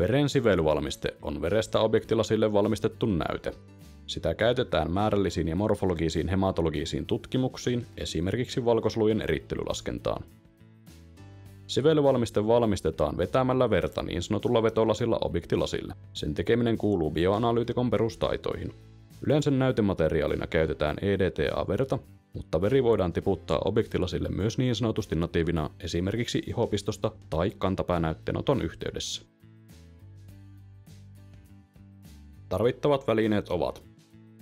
Veren sivelyvalmiste on verestä objektilasille valmistettu näyte. Sitä käytetään määrällisiin ja morfologisiin hematologisiin tutkimuksiin, esimerkiksi valkosolujen erittelylaskentaan. Sivelyvalmiste valmistetaan vetämällä verta niin sanotulla vetolasilla objektilasille. Sen tekeminen kuuluu bioanalyytikon perustaitoihin. Yleensä näytemateriaalina käytetään EDTA-verta, mutta veri voidaan tiputtaa objektilasille myös niin sanotusti natiivina esimerkiksi ihopistosta tai kantapäänäytteenoton yhteydessä. Tarvittavat välineet ovat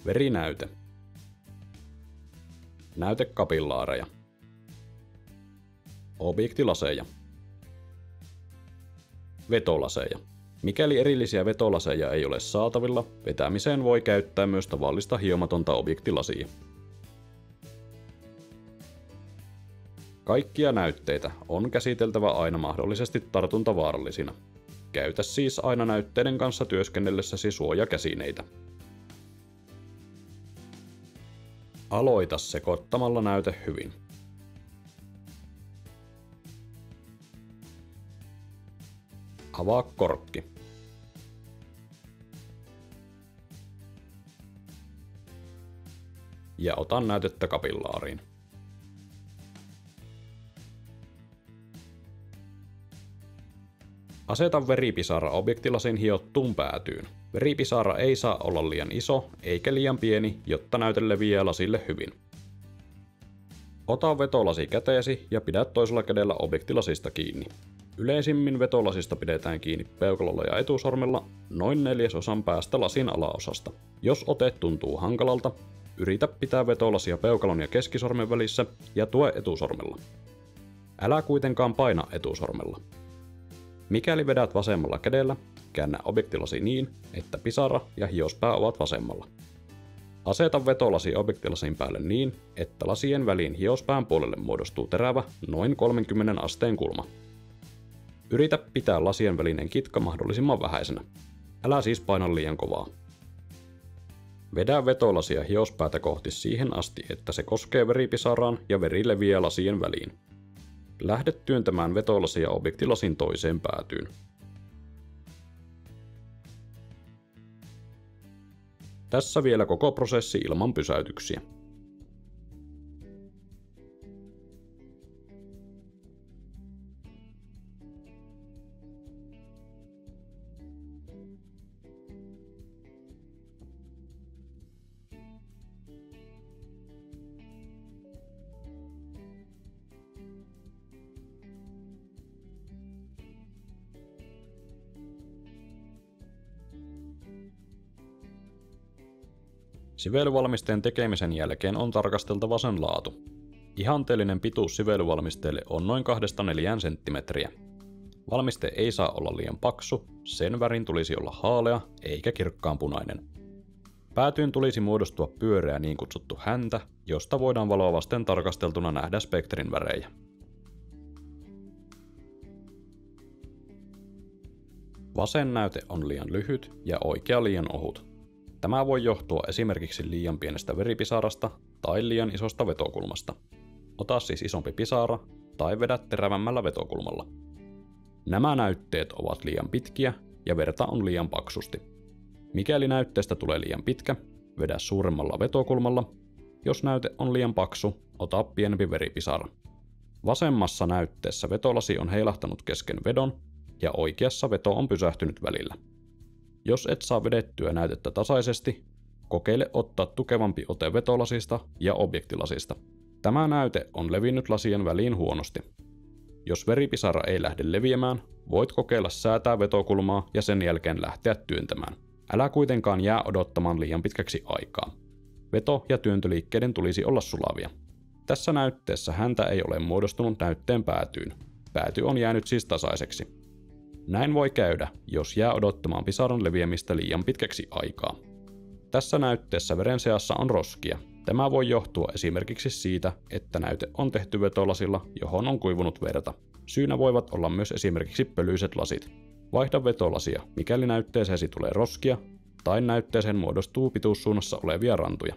verinäyte, näytekapillaareja, objektilaseja, vetolaseja. Mikäli erillisiä vetolaseja ei ole saatavilla, vetämiseen voi käyttää myös tavallista hiomatonta objektilasia. Kaikkia näytteitä on käsiteltävä aina mahdollisesti tartuntavaarallisina. Käytä siis aina näytteiden kanssa työskennellessäsi suojakäsineitä. Aloita sekoittamalla näyte hyvin. Avaa korkki. Ja ota näytettä kapillaariin. Aseta veripisara objektilasin hiottuun päätyyn. Veripisara ei saa olla liian iso eikä liian pieni, jotta näyte leviää lasille hyvin. Ota vetolasi käteesi ja pidä toisella kädellä objektilasista kiinni. Yleisimmin vetolasista pidetään kiinni peukalolla ja etusormella noin 1/4 päästä lasin alaosasta. Jos ote tuntuu hankalalta, yritä pitää vetolasia peukalon ja keskisormen välissä ja tue etusormella. Älä kuitenkaan paina etusormella. Mikäli vedät vasemmalla kädellä, käännä objektilasi niin, että pisara ja hiospää ovat vasemmalla. Aseta vetolasi objektilasin päälle niin, että lasien väliin hiospään puolelle muodostuu terävä noin 30 asteen kulma. Yritä pitää lasien välinen kitka mahdollisimman vähäisenä. Älä siis paina liian kovaa. Vedä vetolasia hiospäätä kohti siihen asti, että se koskee veripisaraan ja veri leviää lasien väliin. Lähde työntämään vetolasia objektilasin toiseen päätyyn. Tässä vielä koko prosessi ilman pysäytyksiä. Sivelyvalmisteen tekemisen jälkeen on tarkasteltava sen laatu. Ihanteellinen pituus sivelyvalmisteelle on noin 2–4 senttimetriä. Valmiste ei saa olla liian paksu, sen värin tulisi olla haalea eikä kirkkaanpunainen. Päätyyn tulisi muodostua pyöreä niin kutsuttu häntä, josta voidaan valoa vasten tarkasteltuna nähdä spektrin värejä. Vasen näyte on liian lyhyt ja oikea liian ohut. Tämä voi johtua esimerkiksi liian pienestä veripisarasta tai liian isosta vetokulmasta. Ota siis isompi pisara tai vedä terävämmällä vetokulmalla. Nämä näytteet ovat liian pitkiä ja verta on liian paksusti. Mikäli näytteestä tulee liian pitkä, vedä suuremmalla vetokulmalla. Jos näyte on liian paksu, ota pienempi veripisara. Vasemmassa näytteessä vetolasi on heilahtanut kesken vedon ja oikeassa veto on pysähtynyt välillä. Jos et saa vedettyä näytettä tasaisesti, kokeile ottaa tukevampi ote vetolasista ja objektilasista. Tämä näyte on levinnyt lasien väliin huonosti. Jos veripisara ei lähde leviämään, voit kokeilla säätää vetokulmaa ja sen jälkeen lähteä työntämään. Älä kuitenkaan jää odottamaan liian pitkäksi aikaa. Veto- ja työntöliikkeiden tulisi olla sulavia. Tässä näytteessä häntä ei ole muodostunut näytteen päätyyn. Pääty on jäänyt siis tasaiseksi. Näin voi käydä, jos jää odottamaan pisaran leviämistä liian pitkäksi aikaa. Tässä näytteessä veren seassa on roskia. Tämä voi johtua esimerkiksi siitä, että näyte on tehty vetolasilla, johon on kuivunut verta. Syynä voivat olla myös esimerkiksi pölyiset lasit. Vaihda vetolasia, mikäli näytteeseesi tulee roskia tai näytteeseen muodostuu pituussuunnassa olevia rantuja.